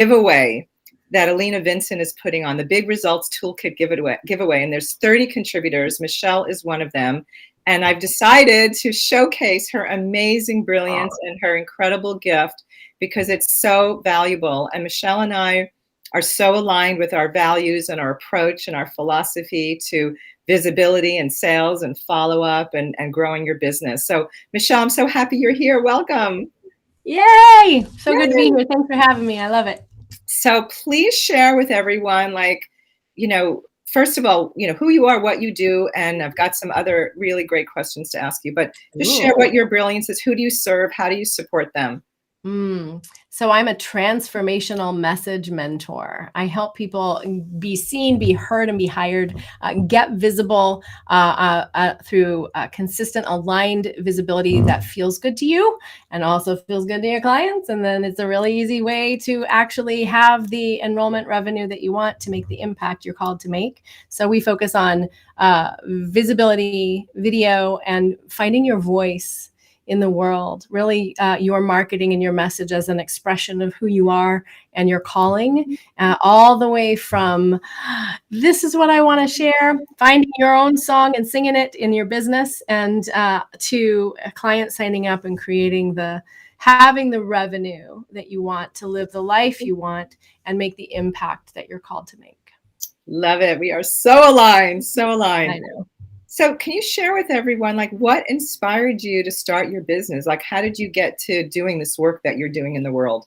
giveaway that Alina Vincent is putting on, the Big Results Toolkit giveaway. And there's 30 contributors. Michelle is one of them. And I've decided to showcase her amazing brilliance and her incredible gift because it's so valuable. And Michelle and I are so aligned with our values and our approach and our philosophy to visibility and sales and follow-up and growing your business. So Michelle, I'm so happy you're here. Welcome. Yay! So good to be here. Thanks for having me. I love it. So please share with everyone, first of all, who you are, what you do, and I've got some other really great questions to ask you, but just share what your brilliance is. Who do you serve? How do you support them? So I'm a transformational message mentor. I help people be seen, be heard, and be hired, get visible through consistent, aligned visibility that feels good to you and also feels good to your clients. And then it's a really easy way to actually have the enrollment revenue that you want to make the impact you're called to make. So we focus on visibility, video, and finding your voice in the world, really your marketing and your message as an expression of who you are and your calling, all the way from this is what I want to share, finding your own song and singing it in your business, and to a client signing up and having the revenue that you want to live the life you want and make the impact that you're called to make. Love it. We are so aligned, so aligned. I know. So can you share with everyone, what inspired you to start your business? How did you get to doing this work that you're doing in the world?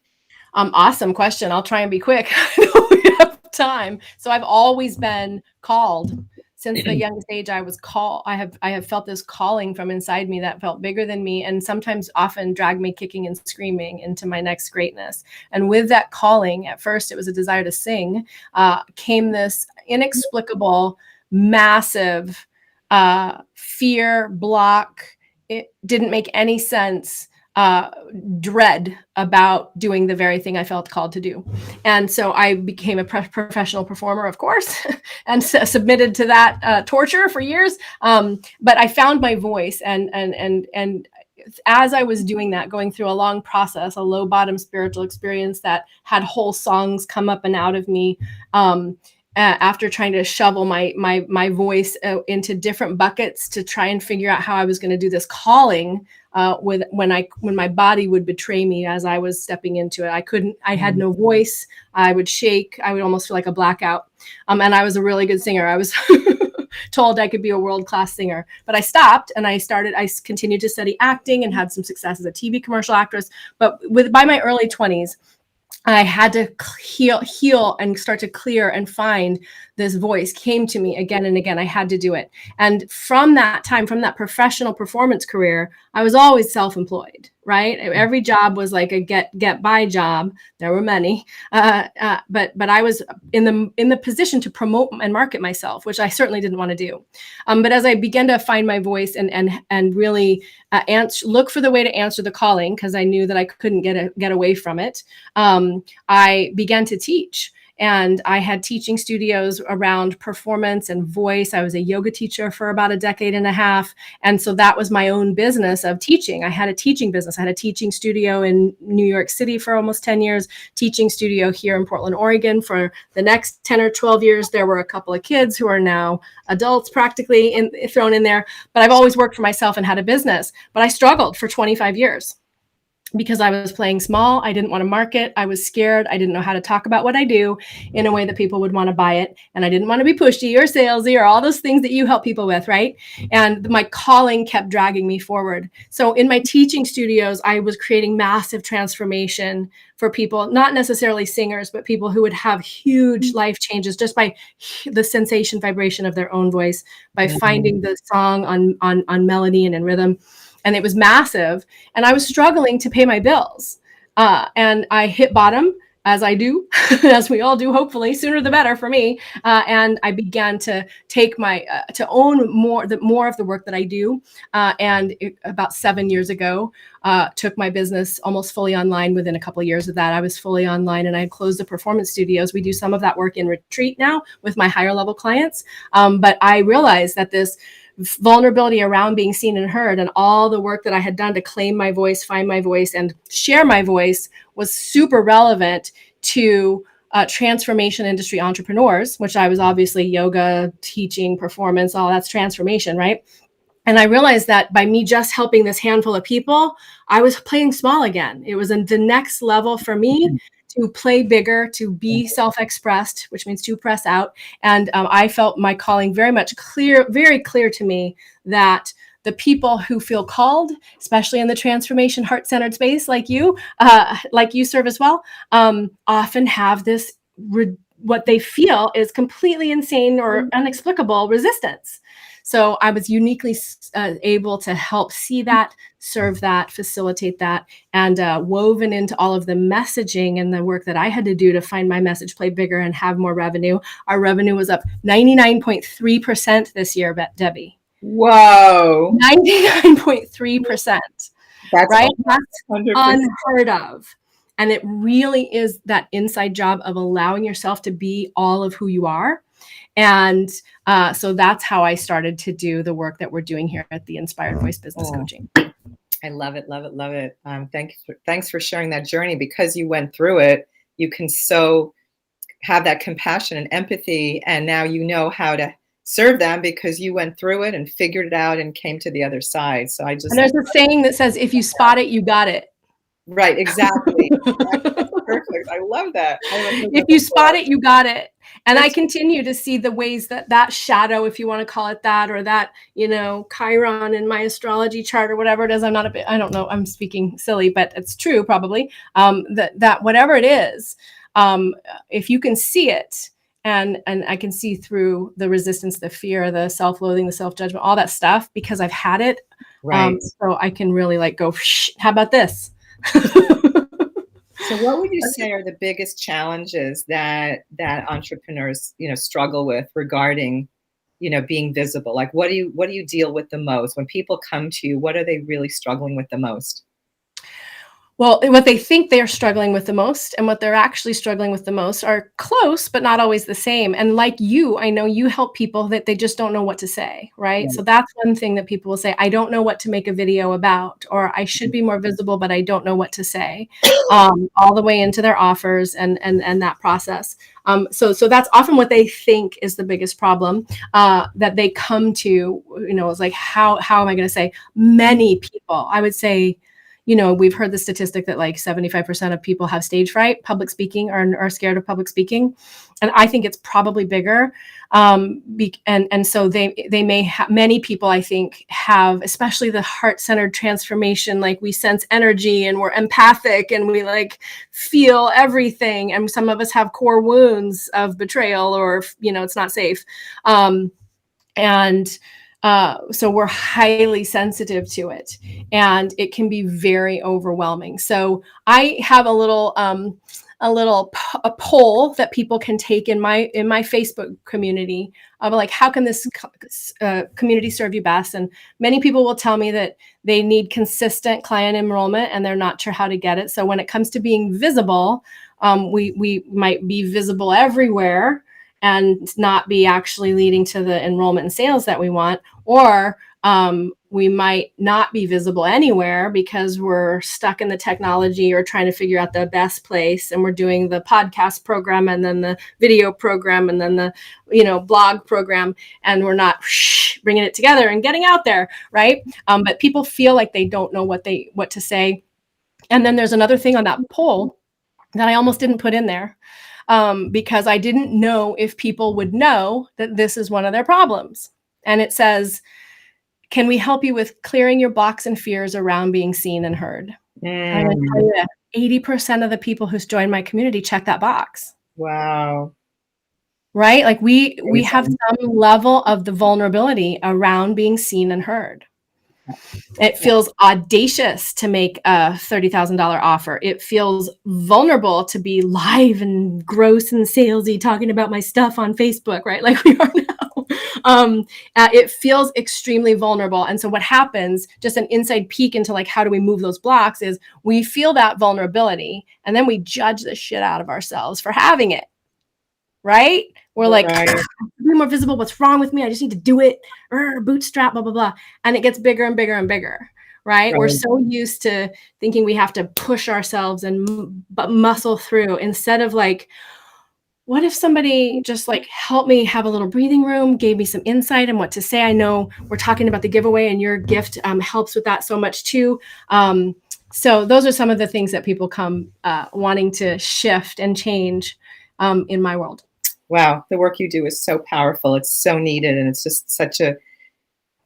Awesome question. I'll try and be quick. I know we have time. So I've always been called. Since the youngest age, I was called. I have felt this calling from inside me that felt bigger than me, and sometimes often dragged me kicking and screaming into my next greatness. And with that calling, at first it was a desire to sing, came this inexplicable, massive fear, block. It didn't make any sense. Dread about doing the very thing I felt called to do. And so I became a professional performer, of course, and submitted to that torture for years. But I found my voice, and as I was doing that, going through a long process, a low bottom spiritual experience that had whole songs come up and out of me, after trying to shovel my voice into different buckets to try and figure out how I was going to do this calling, when my body would betray me as I was stepping into it. I had no voice. I would shake. I would almost feel like a blackout. And I was a really good singer. I was told I could be a world-class singer, but I stopped and I continued to study acting and had some success as a TV commercial actress. But by my early 20s, I had to heal and start to clear and find this voice came to me again and again. I had to do it. And from that time, from that professional performance career, I was always self-employed, right? Every job was like a get by job. There were many, but I was in the position to promote and market myself, which I certainly didn't want to do. But as I began to find my voice and really look for the way to answer the calling, because I knew that I couldn't get away from it, I began to teach. And I had teaching studios around performance and voice. I was a yoga teacher for about a decade and a half. And so that was my own business of teaching. I had a teaching business. I had a teaching studio in New York City for almost 10 years, teaching studio here in Portland, Oregon for the next 10 or 12 years. There were a couple of kids who are now adults practically thrown in there. But I've always worked for myself and had a business. But I struggled for 25 years. Because I was playing small. I didn't want to market. I was scared. I didn't know how to talk about what I do in a way that people would want to buy it. And I didn't want to be pushy or salesy or all those things that you help people with, right? And my calling kept dragging me forward. So in my teaching studios, I was creating massive transformation for people, not necessarily singers, but people who would have huge life changes just by the sensation vibration of their own voice, by finding the song on melody and in rhythm. And it was massive. And I was struggling to pay my bills. And I hit bottom, as I do, as we all do, hopefully, sooner the better for me. And I began to take to own more of the work that I do. About 7 years ago, took my business almost fully online. Within a couple of years of that, I was fully online, and I closed the performance studios. We do some of that work in retreat now with my higher level clients. But I realized that this vulnerability around being seen and heard, and all the work that I had done to claim my voice, find my voice, and share my voice was super relevant to transformation industry entrepreneurs, which I was obviously yoga, teaching, performance, all that's transformation, right? And I realized that by me just helping this handful of people, I was playing small again. It was the next level for me to play bigger, to be self-expressed, which means to press out. And I felt my calling very much clear, very clear to me that the people who feel called, especially in the transformation heart-centered space like you serve as well, often have this what they feel is completely insane or inexplicable resistance. So I was uniquely able to help see that, serve that, facilitate that, and woven into all of the messaging and the work that I had to do to find my message play bigger and have more revenue. Our revenue was up 99.3% this year, Debbie. Whoa. 99.3%. That's right? That's 100%. unheard of. And it really is that inside job of allowing yourself to be all of who you are. And so that's how I started to do the work that we're doing here at the Inspired Voice Business Coaching. I love it, love it, love it. Thanks for sharing that journey. Because you went through it, you can so have that compassion and empathy, and now you know how to serve them because you went through it and figured it out and came to the other side. So and there's a saying that says, if you spot it, you got it. Right, exactly. That's perfect. I love that. If you spot it, you got it. And I continue to see the ways that shadow, if you want to call it that, or that, Chiron in my astrology chart or whatever it is. I don't know. I'm speaking silly, but it's true probably. That whatever it is, if you can see it, and I can see through the resistance, the fear, the self-loathing, the self-judgment, all that stuff, because I've had it. Right. So I can really go, how about this? So what would you say are the biggest challenges that entrepreneurs, struggle with regarding, being visible? Like, what do you deal with the most when people come to you? What are they really struggling with the most? Well, what they think they're struggling with the most and what they're actually struggling with the most are close, but not always the same. And like you, I know you help people that they just don't know what to say, right? So that's one thing that people will say, I don't know what to make a video about, or I should be more visible, but I don't know what to say, all the way into their offers and that process. So that's often what they think is the biggest problem that they come to, is like, how am I going to say? Many people, I would say, we've heard the statistic that like 75% of people have stage fright, public speaking, or are scared of public speaking. And I think it's probably bigger. And so they may have, many people I think have, especially the heart-centered transformation, like we sense energy and we're empathic and we like feel everything. And some of us have core wounds of betrayal or, it's not safe. So we're highly sensitive to it, and it can be very overwhelming. So I have a poll that people can take in my Facebook community of like, how can this community serve you best? And many people will tell me that they need consistent client enrollment and they're not sure how to get it. So when it comes to being visible, we might be visible everywhere and not be actually leading to the enrollment and sales that we want. Or we might not be visible anywhere because we're stuck in the technology or trying to figure out the best place. And we're doing the podcast program and then the video program and then the, blog program. And we're not bringing it together and getting out there, right? But people feel like they don't know what to say. And then there's another thing on that poll that I almost didn't put in there. Because I didn't know if people would know that this is one of their problems. And it says, can we help you with clearing your blocks and fears around being seen and heard? I'm going to tell you that 80% of the people who's joined my community check that box. Wow. Right? Like we have some level of the vulnerability around being seen and heard. It feels audacious to make a $30,000 offer. It feels vulnerable to be live and gross and salesy talking about my stuff on Facebook, right? Like we are now. It feels extremely vulnerable. And so what happens, just an inside peek into like, how do we move those blocks, is we feel that vulnerability and then we judge the shit out of ourselves for having it. Right? We're like, be more visible. What's wrong with me? I just need to do it. Bootstrap, blah, blah, blah. And it gets bigger and bigger and bigger. right? We're Right. so used to thinking we have to push ourselves and muscle through instead of like, what if somebody just like helped me have a little breathing room, gave me some insight on what to say? I know we're talking about the giveaway, and your gift helps with that so much too. So those are some of the things that people come wanting to shift and change in my world. Wow, the work you do is so powerful. It's so needed, and it's just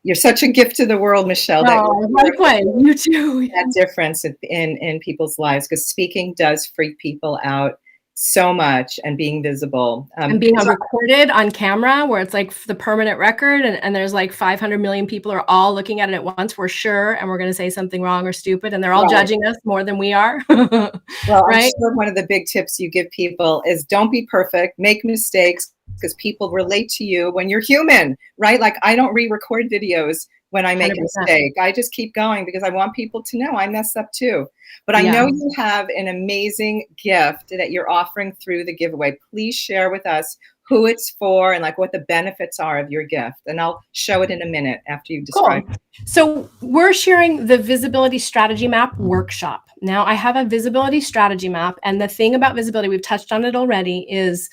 you're such a gift to the world, Michelle, that Oh, likewise, you too. that difference in people's lives, because speaking does freak people out so much, and being visible. And being So recorded on camera where it's like the permanent record, and there's like 500 million people are all looking at it at once for sure, and we're going to say something wrong or stupid, and they're all right. judging us more than we are. Well, I'm Right? sure one of the big tips you give people is don't be perfect, make mistakes, because people relate to you when you're human, right? Like, I don't re-record videos when I make a 100%. mistake. I just keep going because I want people to know I mess up too. But I Yeah. know you have an amazing gift that you're offering through the giveaway. Please share with us who it's for and like what the benefits are of your gift. And I'll show it in a minute after you describe. Cool. So we're sharing the visibility strategy map workshop. Now I have a visibility strategy map. And the thing about visibility, we've touched on it already, is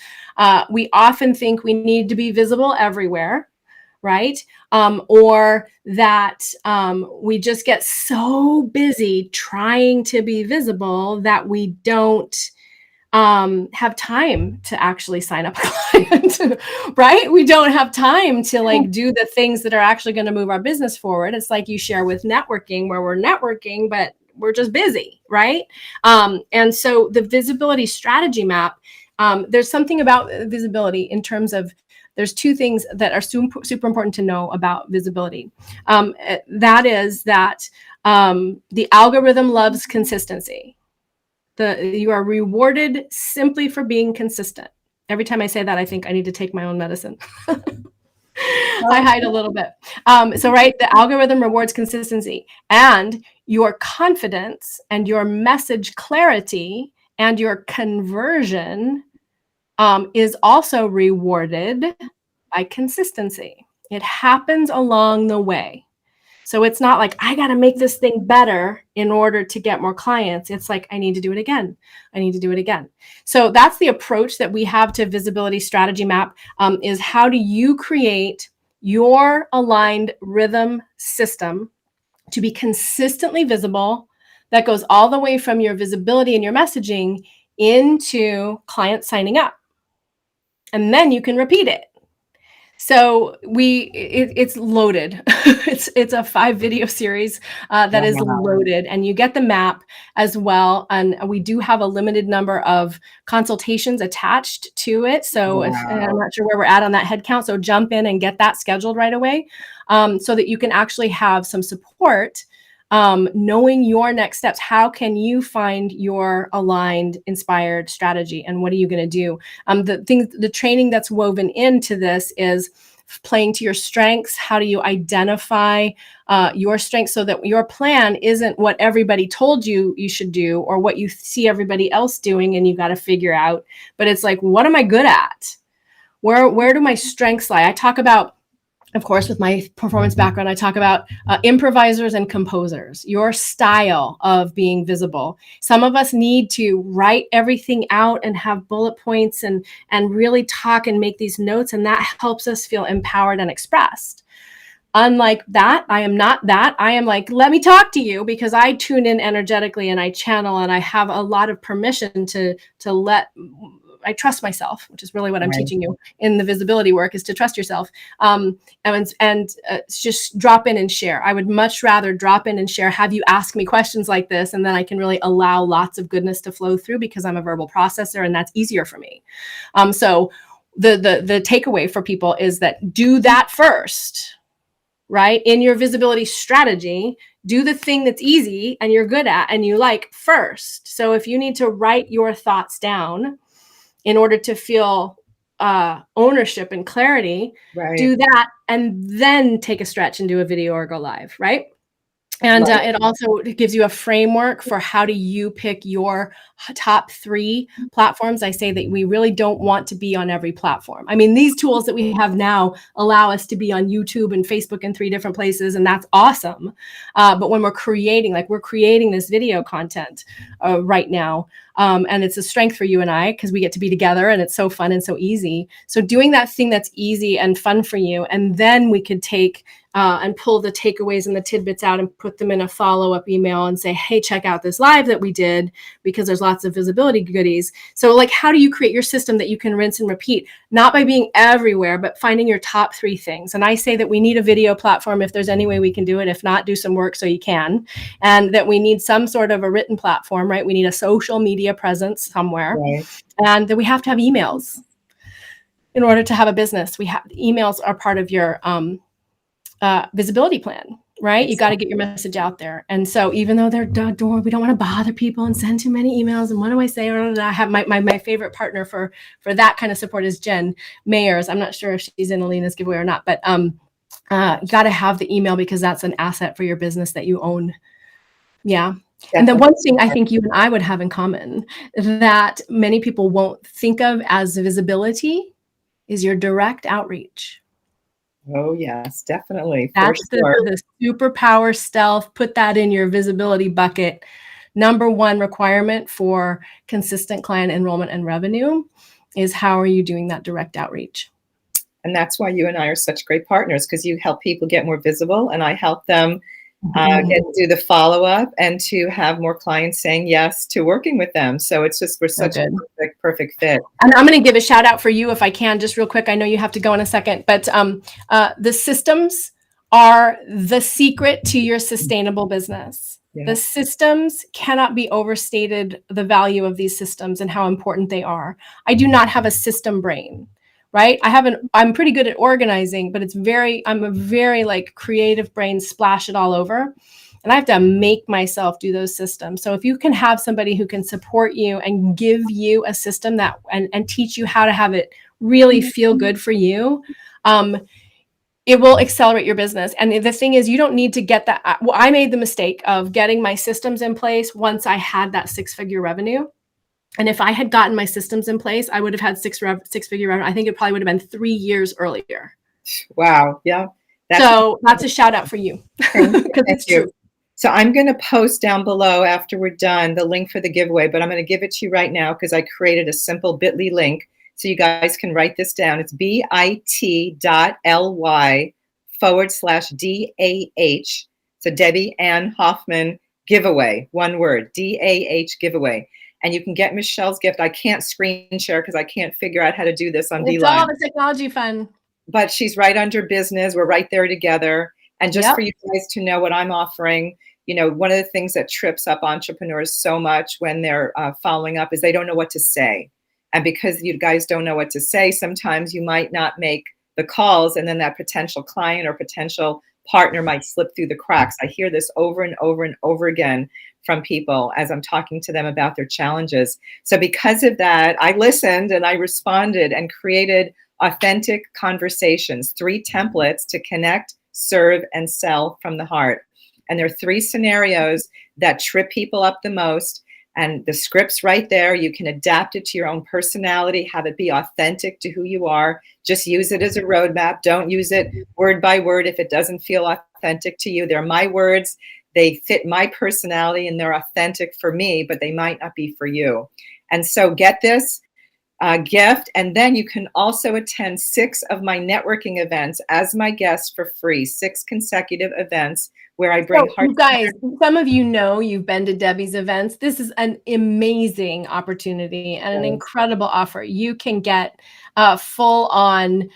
we often think we need to be visible everywhere, right? Or that we just get so busy trying to be visible that we don't have time to actually sign up a client, right? We don't have time to like do the things that are actually going to move our business forward. It's like you share with networking, where we're networking, but we're just busy, right? And so the visibility strategy map, there's something about visibility in terms of there's two things that are super important to know about visibility. That is that the algorithm loves consistency. You are rewarded simply for being consistent. Every time I say that, I think I need to take my own medicine. I hide a little bit. So, right, the algorithm rewards consistency, and your confidence and your message clarity and your conversion is also rewarded by consistency. It happens along the way. So it's not like I got to make this thing better in order to get more clients. It's like I need to do it again. I need to do it again. So that's the approach that we have to visibility strategy map, is how do you create your aligned rhythm system to be consistently visible, that goes all the way from your visibility and your messaging into clients signing up. And then you can repeat it. So it's loaded. It's a 5-video series that is Wow. loaded, and you get the map as well. And we do have a limited number of consultations attached to it. So and I'm Wow. not sure where we're at on that head count. So jump in and get that scheduled right away, so that you can actually have some support. Knowing your next steps, how can you find your aligned, inspired strategy, and what are you going to do? The training that's woven into this is playing to your strengths. How do you identify your strengths so that your plan isn't what everybody told you should do or what you see everybody else doing and you got to figure out, but it's like, what am I good at? Where do my strengths lie? I talk about, of course, with my performance background, I talk about improvisers and composers, your style of being visible. Some of us need to write everything out and have bullet points and really talk and make these notes, and that helps us feel empowered and expressed. Unlike that, I am not that. I am like, let me talk to you, because I tune in energetically and I channel, and I have a lot of permission to I trust myself, which is really what I'm Right. teaching you in the visibility work, is to trust yourself, and just drop in and share. I would much rather drop in and share, have you ask me questions like this, and then I can really allow lots of goodness to flow through, because I'm a verbal processor, and that's easier for me. So the takeaway for people is that do that first, right? In your visibility strategy, do the thing that's easy and you're good at and you like first. So if you need to write your thoughts down in order to feel ownership and clarity, Right. do that, and then take a stretch and do a video or go live, right? And Right. it also gives you a framework for how do you pick your top 3 platforms. I say that we really don't want to be on every platform. I mean, these tools that we have now allow us to be on YouTube and Facebook in 3 different places, and that's awesome. But when we're creating this video content right now, and it's a strength for you and I because we get to be together and it's so fun and so easy. So doing that thing that's easy and fun for you, and then we could take and pull the takeaways and the tidbits out and put them in a follow-up email and say, hey, check out this live that we did, because there's lots of visibility goodies. So like, how do you create your system that you can rinse and repeat? Not by being everywhere, but finding your top 3 things. And I say that we need a video platform if there's any way we can do it. If not, do some work so you can. And that we need some sort of a written platform, right? We need a social media presence somewhere. Right. And that we have to have emails in order to have a business. Emails are part of your visibility plan, right? You got to get your message out there. And so even though they're door, we don't want to bother people and send too many emails. And what do I say? I have my favorite partner for that kind of support is Jen Mayers. I'm not sure if she's in Alina's giveaway or not, but got to have the email because that's an asset for your business that you own. Yeah. Definitely. And the one thing I think you and I would have in common that many people won't think of as visibility is your direct outreach. Oh, yes, definitely. That's the superpower stealth. Put that in your visibility bucket. Number 1 requirement for consistent client enrollment and revenue is how are you doing that direct outreach? And that's why you and I are such great partners, because you help people get more visible and I help them do the follow-up and to have more clients saying yes to working with them. So it's just, we're such a perfect fit. And I'm going to give a shout out for you if I can, just real quick. I know you have to go in a second, but the systems are the secret to your sustainable business. Yeah. The systems cannot be overstated, the value of these systems and how important they are. I do not have a system brain. Right? I'm pretty good at organizing, but I'm a very like creative brain, splash it all over. And I have to make myself do those systems. So if you can have somebody who can support you and give you a system that and teach you how to have it really feel good for you, it will accelerate your business. And the thing is, you don't need to get that. Well, I made the mistake of getting my systems in place once I had that 6-figure revenue. And if I had gotten my systems in place, I would have had 6-figure revenue. I think it probably would have been 3 years earlier. Wow. Yeah. That's a shout out for you. Thank you. So I'm going to post down below after we're done the link for the giveaway, but I'm going to give it to you right now because I created a simple bit.ly link so you guys can write this down. It's bit.ly/DAH. So Debbie Ann Hoffman giveaway, one word, DAH giveaway. And you can get Michelle's gift. I can't screen share because I can't figure out how to do this on Beeline. It's all the technology fun. But she's right under business. We're right there together. And just for you guys to know what I'm offering, you know, one of the things that trips up entrepreneurs so much when they're following up is they don't know what to say. And because you guys don't know what to say, sometimes you might not make the calls, and then that potential client or potential partner might slip through the cracks. I hear this over and over and over again from people as I'm talking to them about their challenges. So because of that, I listened and I responded and created authentic conversations, 3 templates to connect, serve, and sell from the heart. And there are 3 scenarios that trip people up the most. And the script's right there. You can adapt it to your own personality, have it be authentic to who you are. Just use it as a roadmap. Don't use it word by word if it doesn't feel authentic to you. They're my words. They fit my personality and they're authentic for me, but they might not be for you. And so get this gift. And then you can also attend 6 of my networking events as my guest for free, 6 consecutive events where I bring you guys, some of you know you've been to Debbie's events. This is an amazing opportunity and an incredible offer. You can get full on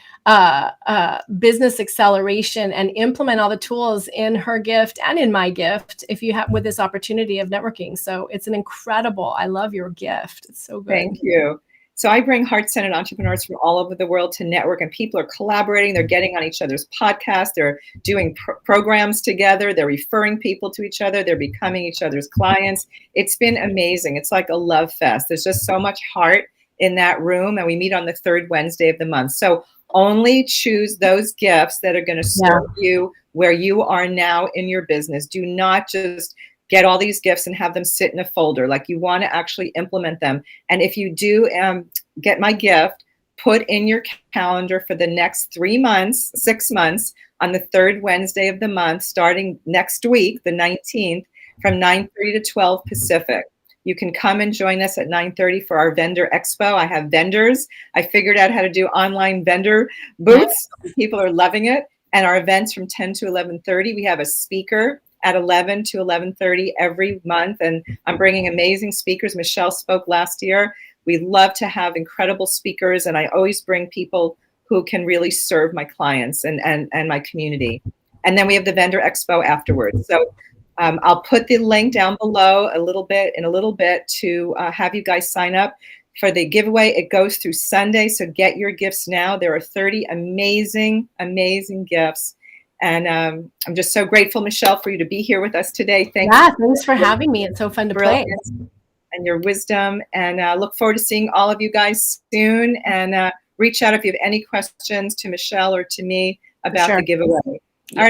business acceleration and implement all the tools in her gift and in my gift if you have with this opportunity of networking. So it's an incredible, I love your gift. It's so good. Thank you. So I bring heart-centered entrepreneurs from all over the world to network, and people are collaborating. They're getting on each other's podcasts. They're doing programs together. They're referring people to each other. They're becoming each other's clients. It's been amazing. It's like a love fest. There's just so much heart in that room, and we meet on the 3rd Wednesday of the month. So only choose those gifts that are going to serve you where you are now in your business. Do not just get all these gifts and have them sit in a folder. Like, you want to actually implement them. And if you do get my gift, put in your calendar for the next 3 months, 6 months, on the third Wednesday of the month, starting next week, the 19th, from 9:30 to 12 Pacific. You can come and join us at 9:30 for our vendor expo. I have vendors. I figured out how to do online vendor booths. People are loving it. And our events from 10 to 11:30. We have a speaker at 11 to 11:30 every month. And I'm bringing amazing speakers. Michelle spoke last year. We love to have incredible speakers. And I always bring people who can really serve my clients and my community. And then we have the vendor expo afterwards. So I'll put the link down below in a little bit to have you guys sign up for the giveaway. It goes through Sunday, so get your gifts now. There are 30 amazing, amazing gifts. And I'm just so grateful, Michelle, for you to be here with us today. Thanks for having me. It's so fun to play. And your wisdom. And look forward to seeing all of you guys soon. And reach out if you have any questions to Michelle or to me about the giveaway. All right.